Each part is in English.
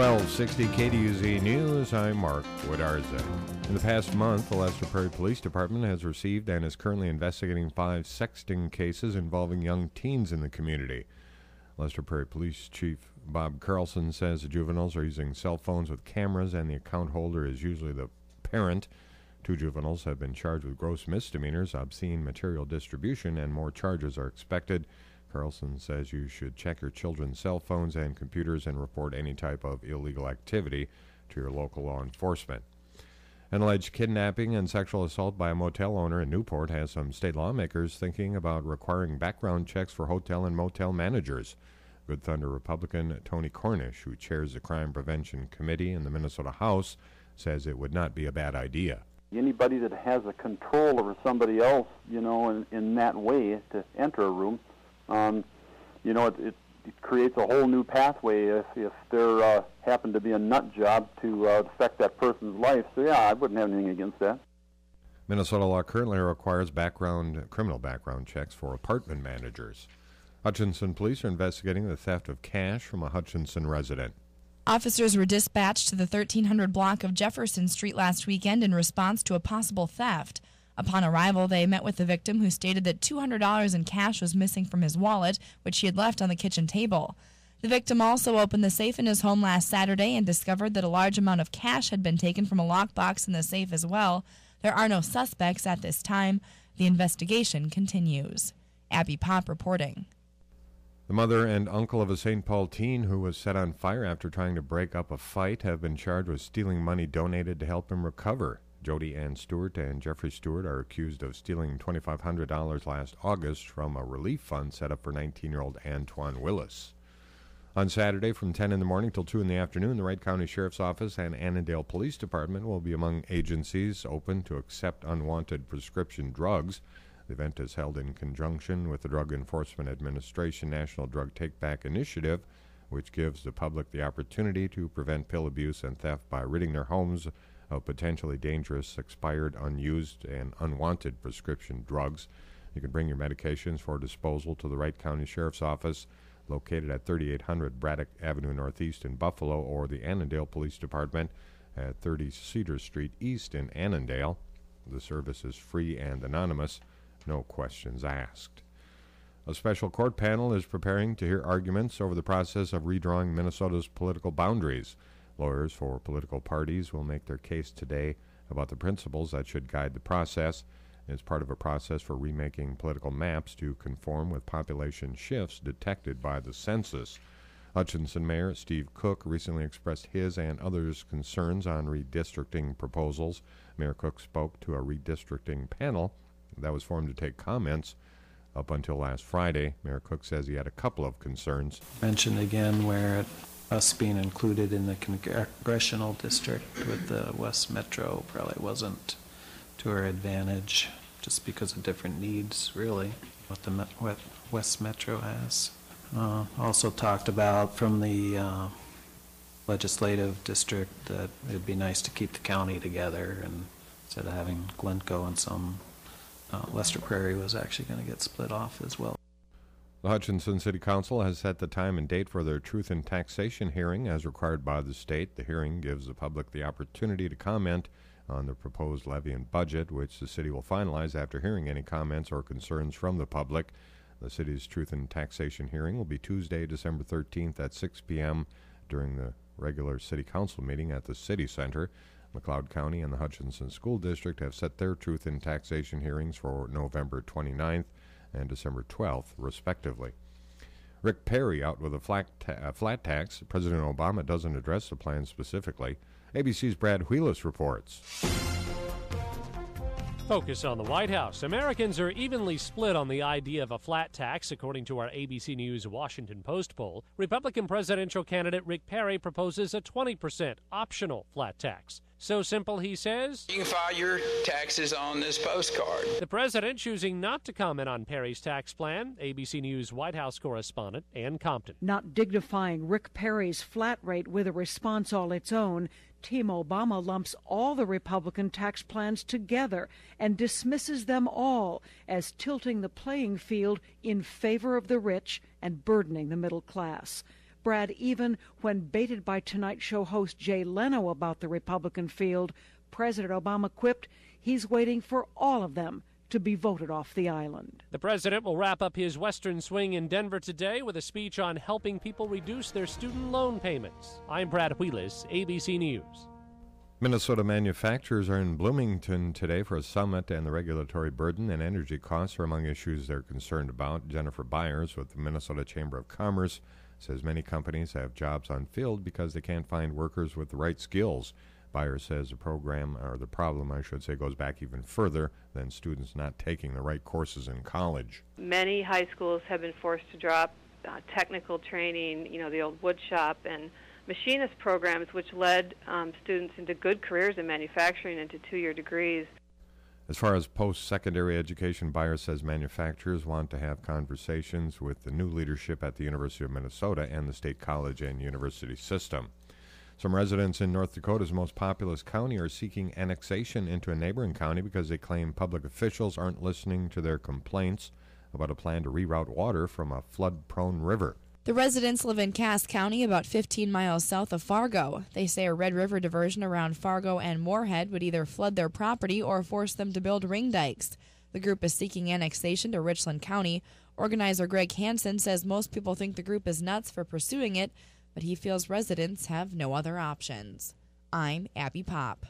1260 KDUZ News, I'm Mark Wodarczyk. In the past month, the Leicester Prairie Police Department has received and is currently investigating 5 sexting cases involving young teens in the community. Leicester Prairie Police Chief Bob Carlson says the juveniles are using cell phones with cameras and the account holder is usually the parent. 2 juveniles have been charged with gross misdemeanors, obscene material distribution, and more charges are expected. Carlson says you should check your children's cell phones and computers and report any type of illegal activity to your local law enforcement. An alleged kidnapping and sexual assault by a motel owner in Newport has some state lawmakers thinking about requiring background checks for hotel and motel managers. Good Thunder Republican Tony Cornish, who chairs the Crime Prevention Committee in the Minnesota House, says it would not be a bad idea. Anybody that has a control over somebody else, in that way to enter a room, it creates a whole new pathway if there happened to be a nut job to affect that person's life. So, yeah, I wouldn't have anything against that. Minnesota law currently requires criminal background checks for apartment managers. Hutchinson police are investigating the theft of cash from a Hutchinson resident. Officers were dispatched to the 1300 block of Jefferson Street last weekend in response to a possible theft. Upon arrival, they met with the victim, who stated that $200 in cash was missing from his wallet, which he had left on the kitchen table. The victim also opened the safe in his home last Saturday and discovered that a large amount of cash had been taken from a lockbox in the safe as well. There are no suspects at this time. The investigation continues. Abby Pop reporting. The mother and uncle of a St. Paul teen who was set on fire after trying to break up a fight have been charged with stealing money donated to help him recover. Jody Ann Stewart and Jeffrey Stewart are accused of stealing $2,500 last August from a relief fund set up for 19-year-old Antoine Willis. On Saturday from 10 in the morning till 2 in the afternoon, the Wright County Sheriff's Office and Annandale Police Department will be among agencies open to accept unwanted prescription drugs. The event is held in conjunction with the Drug Enforcement Administration National Drug Take-Back Initiative, which gives the public the opportunity to prevent pill abuse and theft by ridding their homes of potentially dangerous, expired, unused, and unwanted prescription drugs. You can bring your medications for disposal to the Wright County Sheriff's Office, located at 3800 Braddock Avenue Northeast in Buffalo, or the Annandale Police Department at 30 Cedar Street East in Annandale. The service is free and anonymous. No questions asked. A special court panel is preparing to hear arguments over the process of redrawing Minnesota's political boundaries. Lawyers for political parties will make their case today about the principles that should guide the process. It's part of a process for remaking political maps to conform with population shifts detected by the census. Hutchinson Mayor Steve Cook recently expressed his and others' concerns on redistricting proposals. Mayor Cook spoke to a redistricting panel that was formed to take comments. Up until last Friday, Mayor Cook says he had a couple of concerns. Mentioned again where us being included in the congressional district with the West Metro probably wasn't to our advantage, just because of different needs, really, what West Metro has. Also talked about from the legislative district that it'd be nice to keep the county together, and instead of having Glencoe and some Leicester Prairie was actually going to get split off as well. The Hutchinson City Council has set the time and date for their Truth in Taxation hearing as required by the state. The hearing gives the public the opportunity to comment on the proposed levy and budget, which the city will finalize after hearing any comments or concerns from the public. The city's Truth in Taxation hearing will be Tuesday, December 13th at 6 p.m. during the regular city council meeting at the City Center. McLeod County and the Hutchinson School District have set their Truth in Taxation hearings for November 29th and December 12th, respectively. Rick Perry out with a flat tax. President Obama doesn't address the plan specifically. ABC's Brad Wheelis reports. Focus on the White House. Americans are evenly split on the idea of a flat tax, according to our ABC News Washington Post poll. Republican presidential candidate Rick Perry proposes a 20% optional flat tax. So simple, he says. You can file your taxes on this postcard. The president choosing not to comment on Perry's tax plan. ABC News White House correspondent Ann Compton. Not dignifying Rick Perry's flat rate with a response all its own, Team Obama lumps all the Republican tax plans together and dismisses them all as tilting the playing field in favor of the rich and burdening the middle class. Brad, even when baited by Tonight Show host Jay Leno about the Republican field, President Obama quipped he's waiting for all of them to be voted off the island. The president will wrap up his Western swing in Denver today with a speech on helping people reduce their student loan payments. I'm Brad Wheelis, ABC News. Minnesota manufacturers are in Bloomington today for a summit, and the regulatory burden and energy costs are among issues they're concerned about. Jennifer Byers with the Minnesota Chamber of Commerce says many companies have jobs unfilled because they can't find workers with the right skills. Byers says the problem, goes back even further than students not taking the right courses in college. Many high schools have been forced to drop technical training, the old wood shop and machinist programs, which led students into good careers in manufacturing, into two-year degrees. As far as post-secondary education, Byers says manufacturers want to have conversations with the new leadership at the University of Minnesota and the state college and university system. Some residents in North Dakota's most populous county are seeking annexation into a neighboring county because they claim public officials aren't listening to their complaints about a plan to reroute water from a flood-prone river. The residents live in Cass County, about 15 miles south of Fargo. They say a Red River diversion around Fargo and Moorhead would either flood their property or force them to build ring dikes. The group is seeking annexation to Richland County. Organizer Greg Hansen says most people think the group is nuts for pursuing it, but he feels residents have no other options. I'm Abby Pop.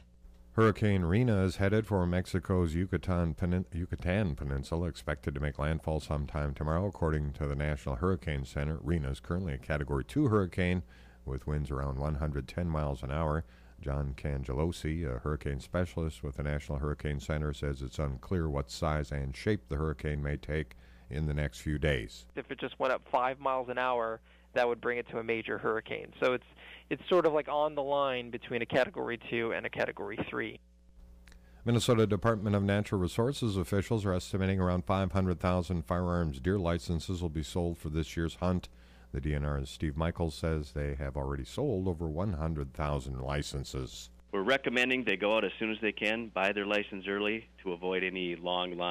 Hurricane Rina is headed for Mexico's Yucatan Peninsula, expected to make landfall sometime tomorrow. According to the National Hurricane Center, Rina is currently a Category 2 hurricane with winds around 110 miles an hour. John Cangelosi, a hurricane specialist with the National Hurricane Center, says it's unclear what size and shape the hurricane may take in the next few days. If it just went up 5 miles an hour, that would bring it to a major hurricane. So it's sort of like on the line between a Category 2 and a Category 3. Minnesota Department of Natural Resources officials are estimating around 500,000 firearms deer licenses will be sold for this year's hunt. The DNR's Steve Michaels says they have already sold over 100,000 licenses. We're recommending they go out as soon as they can, buy their license early to avoid any long lines.